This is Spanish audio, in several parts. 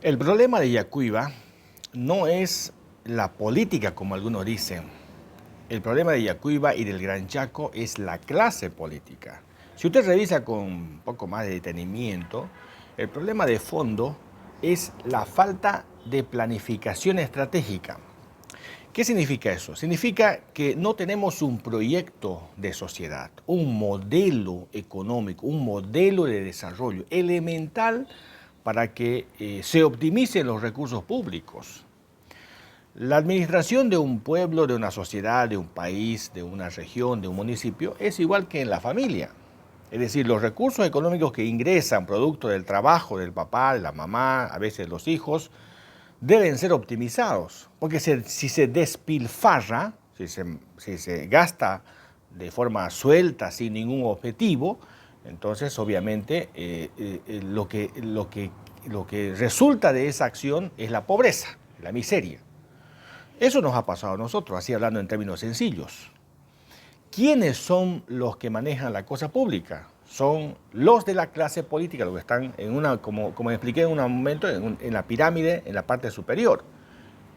El problema de Yacuiba no es la política, como algunos dicen. El problema de Yacuiba y del Gran Chaco es la clase política. Si usted revisa con un poco más de detenimiento, el problema de fondo es la falta de planificación estratégica. ¿Qué significa eso? Significa que no tenemos un proyecto de sociedad, un modelo económico, un modelo de desarrollo elemental para que se optimicen los recursos públicos. La administración de un pueblo, de una sociedad, de un país, de una región, de un municipio, es igual que en la familia. Es decir, los recursos económicos que ingresan producto del trabajo del papá, de la mamá, a veces los hijos, deben ser optimizados, porque si se despilfarra, si se gasta de forma suelta, sin ningún objetivo, entonces obviamente lo que resulta de esa acción es la pobreza, la miseria. Eso nos ha pasado a nosotros, así hablando en términos sencillos. ¿Quiénes son los que manejan la cosa pública? Son los de la clase política, los que están en una, como expliqué en un momento, en la pirámide, en la parte superior.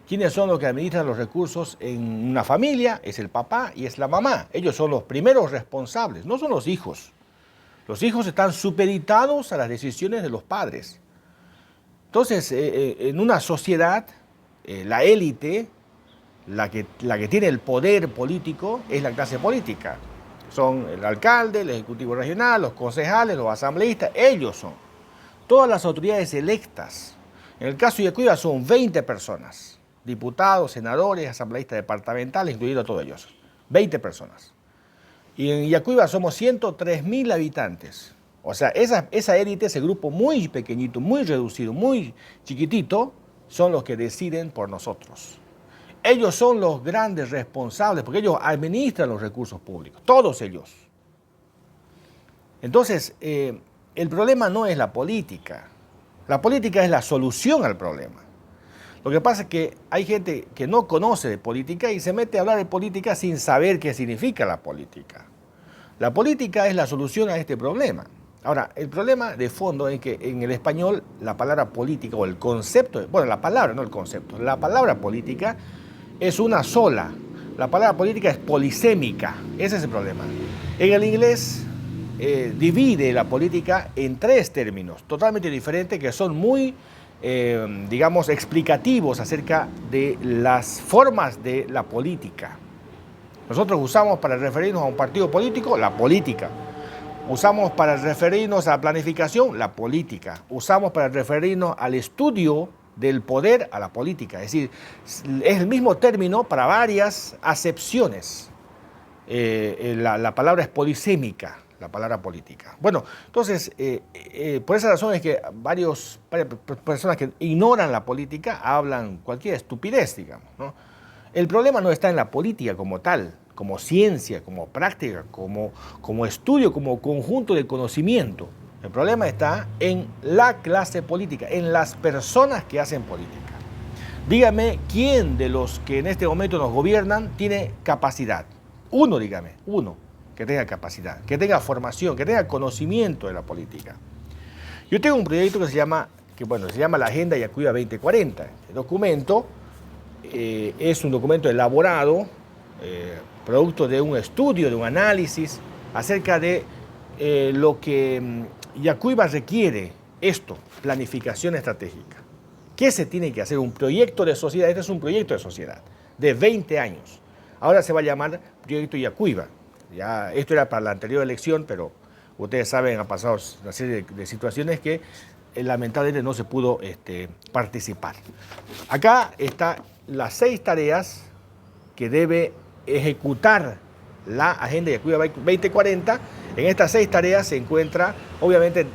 ¿Quiénes son los que administran los recursos en una familia? Es el papá y es la mamá. Ellos son los primeros responsables, no son los hijos. Los hijos están supeditados a las decisiones de los padres. Entonces, en una sociedad, la élite, la que tiene el poder político, es la clase política. Son el alcalde, el ejecutivo regional, los concejales, los asambleístas, ellos son. Todas las autoridades electas. En el caso de Yacuiba son 20 personas, diputados, senadores, asambleístas departamentales, incluidos todos ellos. 20 personas. Y en Yacuiba somos 103.000 habitantes. O sea, esa élite, ese grupo muy pequeñito, muy reducido, muy chiquitito, son los que deciden por nosotros. Ellos son los grandes responsables, porque ellos administran los recursos públicos, todos ellos. Entonces, el problema no es la política es la solución al problema. Lo que pasa es que hay gente que no conoce de política y se mete a hablar de política sin saber qué significa la política. La política es la solución a este problema. Ahora, el problema de fondo es que en el español la palabra política o el concepto, bueno, la palabra, no el concepto, la palabra política es una sola. La palabra política es polisémica. Ese es el problema. En el inglés divide la política en 3 términos totalmente diferentes que son muy, digamos, explicativos acerca de las formas de la política. Nosotros usamos para referirnos a un partido político la política. Usamos para referirnos a la planificación la política. Usamos para referirnos al estudio del poder a la política. Es decir, es el mismo término para varias acepciones. La palabra es polisémica, la palabra política. Bueno, entonces, por esa razón es que varias personas que ignoran la política hablan cualquier estupidez, digamos, ¿no? El problema no está en la política como tal, como ciencia, como práctica, como estudio, como conjunto de conocimiento. El problema está en la clase política, en las personas que hacen política. Dígame, ¿quién de los que en este momento nos gobiernan tiene capacidad? Uno, dígame, uno que tenga capacidad, que tenga formación, que tenga conocimiento de la política. Yo tengo un proyecto que se llama la Agenda Yacuiba 2040. El documento es un documento elaborado, producto de un estudio, de un análisis acerca de lo que Yacuiba requiere, planificación estratégica. ¿Qué se tiene que hacer? Un proyecto de sociedad. Este es un proyecto de sociedad de 20 años. Ahora se va a llamar Proyecto Yacuiba. Ya, esto era para la anterior elección, pero ustedes saben, ha pasado una serie de situaciones que lamentablemente no se pudo participar. Acá están las 6 tareas que debe ejecutar la Agenda Yacuiba 2040. En estas 6 tareas se encuentra, obviamente,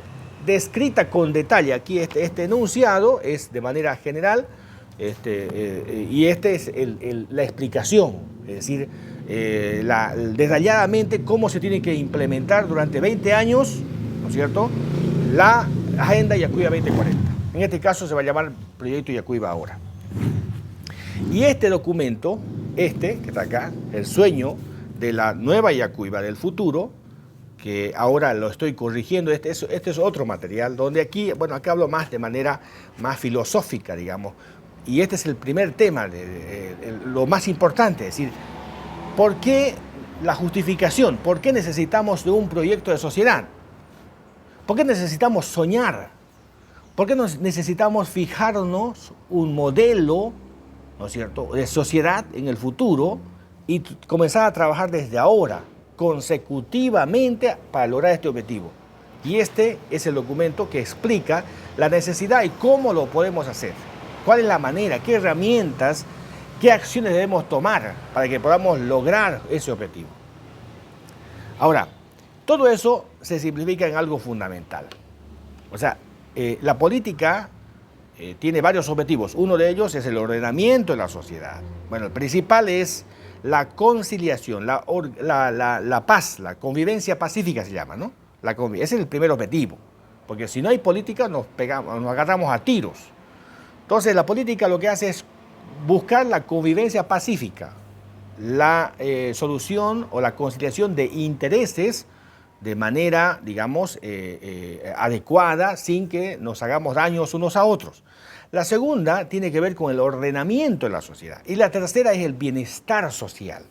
descrita con detalle. Aquí este enunciado es de manera general, y es la explicación, es decir, detalladamente cómo se tiene que implementar durante 20 años, ¿no es cierto?, la Agenda Yacuiba 2040. En este caso se va a llamar Proyecto Yacuiba ahora. Y este documento, que está acá, el sueño de la nueva Yacuiba del futuro, que ahora lo estoy corrigiendo. Este es otro material donde aquí, bueno, acá hablo más de manera más filosófica, digamos. Y este es el primer tema, lo más importante, es decir, ¿por qué la justificación? ¿Por qué necesitamos de un proyecto de sociedad? ¿Por qué necesitamos soñar? ¿Por qué necesitamos fijarnos un modelo, ¿no es cierto?, de sociedad en el futuro y comenzar a trabajar desde ahora, consecutivamente, para lograr este objetivo? Y este es el documento que explica la necesidad y cómo lo podemos hacer. ¿Cuál es la manera? ¿Qué herramientas? ¿Qué acciones debemos tomar para que podamos lograr ese objetivo? Ahora, todo eso se simplifica en algo fundamental. O sea, la política tiene varios objetivos. Uno de ellos es el ordenamiento de la sociedad. Bueno, el principal es la conciliación, la paz, la convivencia pacífica se llama, ¿no? Ese es el primer objetivo. Porque si no hay política, nos agarramos a tiros. Entonces, la política lo que hace es buscar la convivencia pacífica, la solución o la conciliación de intereses de manera, digamos, adecuada, sin que nos hagamos daños unos a otros. La segunda tiene que ver con el ordenamiento de la sociedad. Y la tercera es el bienestar social.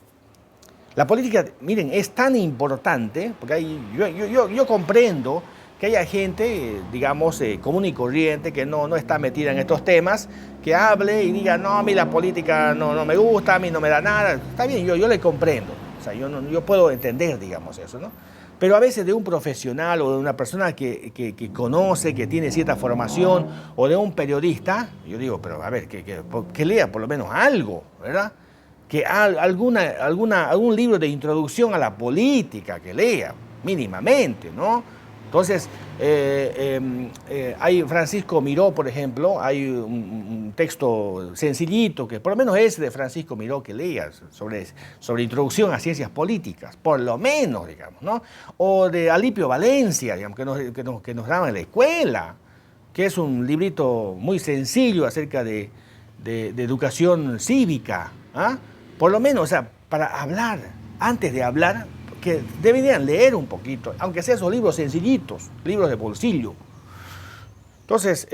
La política, miren, es tan importante, porque yo comprendo que haya gente, digamos, común y corriente, que no está metida en estos temas, que hable y diga, no, a mí la política no me gusta, a mí no me da nada. Está bien, yo le comprendo. O sea, yo puedo entender, digamos, eso, ¿no? Pero a veces de un profesional o de una persona que conoce, que tiene cierta formación, o de un periodista, yo digo, pero a ver, que lea por lo menos algo, ¿verdad? Que algún libro de introducción a la política, que lea, mínimamente, ¿no? Entonces, hay Francisco Miró, por ejemplo, hay un texto sencillito, que por lo menos es de Francisco Miró, que leas sobre introducción a ciencias políticas, por lo menos, digamos, ¿no? O de Alipio Valencia, digamos, que nos daban en la escuela, que es un librito muy sencillo acerca de educación cívica, ¿ah? Por lo menos, o sea, para hablar, antes de hablar, que deberían leer un poquito, aunque sean esos libros sencillitos, libros de bolsillo. Entonces,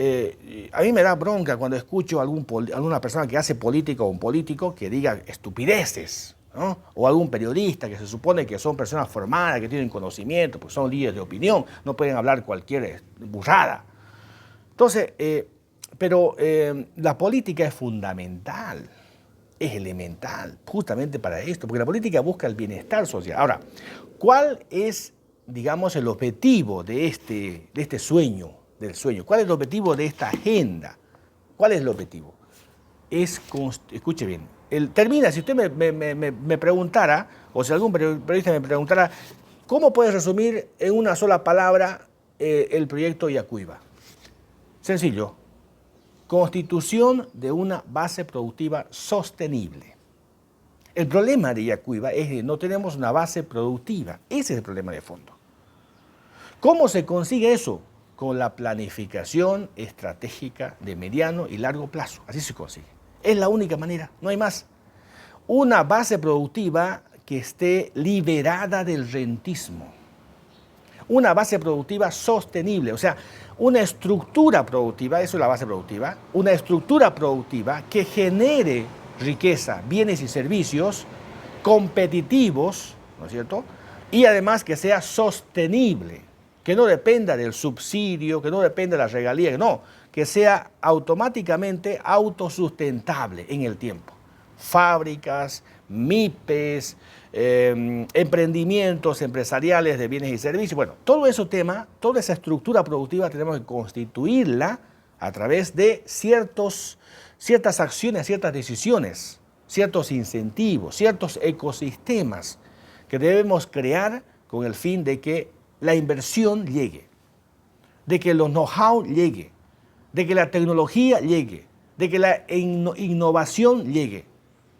a mí me da bronca cuando escucho a alguna persona que hace política o un político que diga estupideces, ¿no? O algún periodista que se supone que son personas formadas, que tienen conocimiento, pues son líderes de opinión, no pueden hablar cualquier burrada. Entonces, pero la política es fundamental. Es elemental, justamente para esto, porque la política busca el bienestar social. Ahora, ¿cuál es, digamos, el objetivo de este sueño, del sueño? ¿Cuál es el objetivo de esta agenda? ¿Cuál es el objetivo? Escuche bien, termina, si usted me preguntara, o si algún periodista me preguntara, ¿cómo puedes resumir en una sola palabra el proyecto Yacuiba? Sencillo. Constitución de una base productiva sostenible. El problema de Yacuiba es que no tenemos una base productiva. Ese es el problema de fondo. ¿Cómo se consigue eso? Con la planificación estratégica de mediano y largo plazo. Así se consigue. Es la única manera, no hay más. Una base productiva que esté liberada del rentismo. Una base productiva sostenible, o sea, una estructura productiva, eso es la base productiva, una estructura productiva que genere riqueza, bienes y servicios competitivos, ¿no es cierto? Y además que sea sostenible, que no dependa del subsidio, que no dependa de las regalías, no, que sea automáticamente autosustentable en el tiempo. Fábricas, MIPES, emprendimientos empresariales de bienes y servicios. Bueno, todo ese tema, toda esa estructura productiva tenemos que constituirla a través de ciertas acciones, ciertas decisiones, ciertos incentivos, ciertos ecosistemas que debemos crear con el fin de que la inversión llegue, de que los know-how llegue, de que la tecnología llegue, de que la innovación llegue.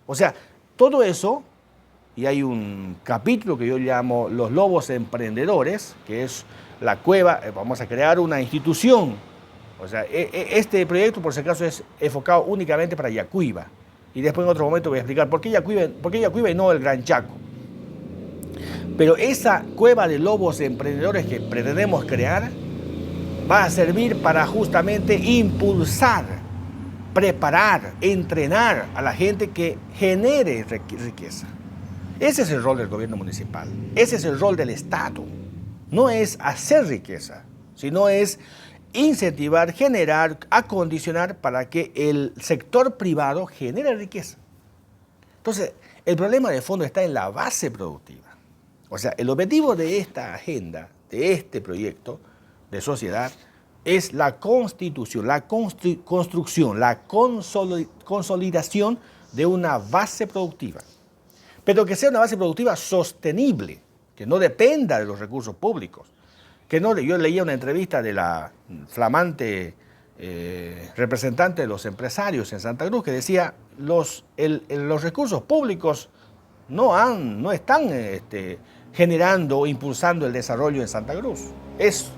O sea, todo eso, y hay un capítulo que yo llamo Los Lobos Emprendedores, que es la cueva, vamos a crear una institución. O sea, este proyecto, por si acaso, es enfocado únicamente para Yacuiba. Y después en otro momento voy a explicar por qué Yacuiba y no el Gran Chaco. Pero esa cueva de lobos emprendedores que pretendemos crear va a servir para justamente impulsar, preparar, entrenar a la gente que genere riqueza. Ese es el rol del gobierno municipal, ese es el rol del Estado. No es hacer riqueza, sino es incentivar, generar, acondicionar para que el sector privado genere riqueza. Entonces, el problema de fondo está en la base productiva. O sea, el objetivo de esta agenda, de este proyecto de sociedad, es la constitución, la construcción, la consolidación de una base productiva. Pero que sea una base productiva sostenible, que no dependa de los recursos públicos. Yo leía una entrevista de la flamante representante de los empresarios en Santa Cruz que decía los recursos públicos no están generando o impulsando el desarrollo en Santa Cruz. Es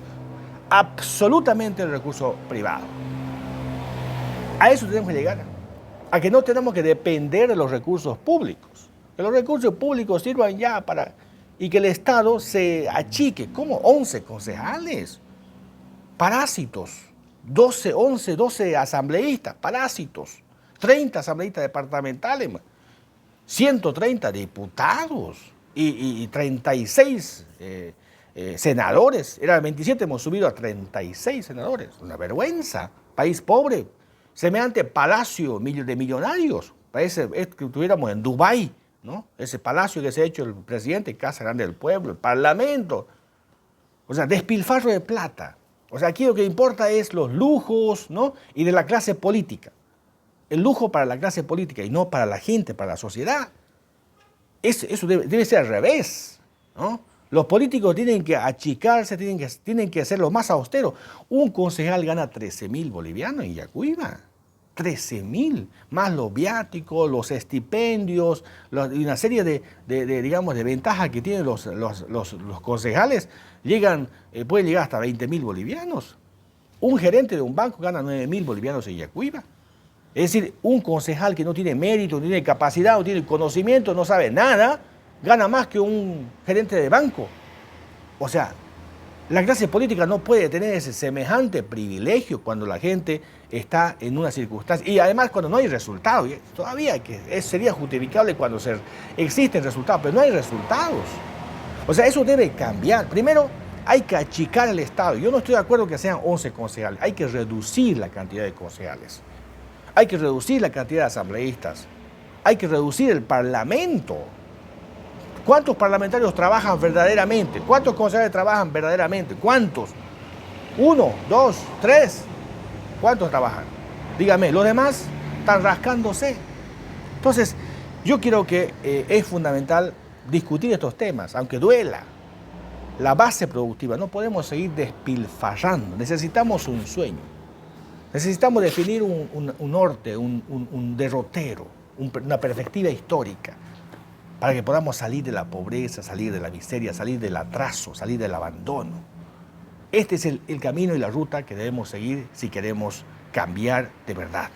absolutamente el recurso privado. A eso tenemos que llegar, a que no tenemos que depender de los recursos públicos, que los recursos públicos sirvan ya para, y que el Estado se achique. ¿Cómo? 11 concejales, parásitos, 12 asambleístas, parásitos, 30 asambleístas departamentales, 130 diputados y 36 senadores. Eran 27, hemos subido a 36 senadores. Una vergüenza. País pobre, semejante palacio de millonarios. Parece que estuviéramos en Dubái, ¿no? Ese palacio que se ha hecho el presidente, Casa Grande del Pueblo, el Parlamento. O sea, despilfarro de plata. O sea, aquí lo que importa es los lujos, ¿no? Y de la clase política. El lujo para la clase política y no para la gente, para la sociedad. Eso debe ser al revés, ¿no? Los políticos tienen que achicarse, tienen que ser lo más austeros. Un concejal gana 13.000 bolivianos en Yacuiba. 13.000, más los viáticos, los estipendios, y una serie de ventajas que tienen los concejales, pueden llegar hasta 20.000 bolivianos. Un gerente de un banco gana 9.000 bolivianos en Yacuiba. Es decir, un concejal que no tiene mérito, no tiene capacidad, no tiene conocimiento, no sabe nada, gana más que un gerente de banco. O sea, la clase política no puede tener ese semejante privilegio cuando la gente está en una circunstancia. Y además cuando no hay resultados. Todavía sería justificable cuando existen resultados, pero no hay resultados. O sea, eso debe cambiar. Primero, hay que achicar el Estado. Yo no estoy de acuerdo que sean 11 concejales. Hay que reducir la cantidad de concejales. Hay que reducir la cantidad de asambleístas. Hay que reducir el Parlamento. ¿Cuántos parlamentarios trabajan verdaderamente? ¿Cuántos concejales trabajan verdaderamente? ¿Cuántos? 1, 2, 3. ¿Cuántos trabajan? Dígame, los demás están rascándose. Entonces, yo creo que es fundamental discutir estos temas, aunque duela. La base productiva, no podemos seguir despilfarrando. Necesitamos un sueño. Necesitamos definir un norte, un derrotero, una perspectiva histórica, para que podamos salir de la pobreza, salir de la miseria, salir del atraso, salir del abandono. Este es el camino y la ruta que debemos seguir si queremos cambiar de verdad.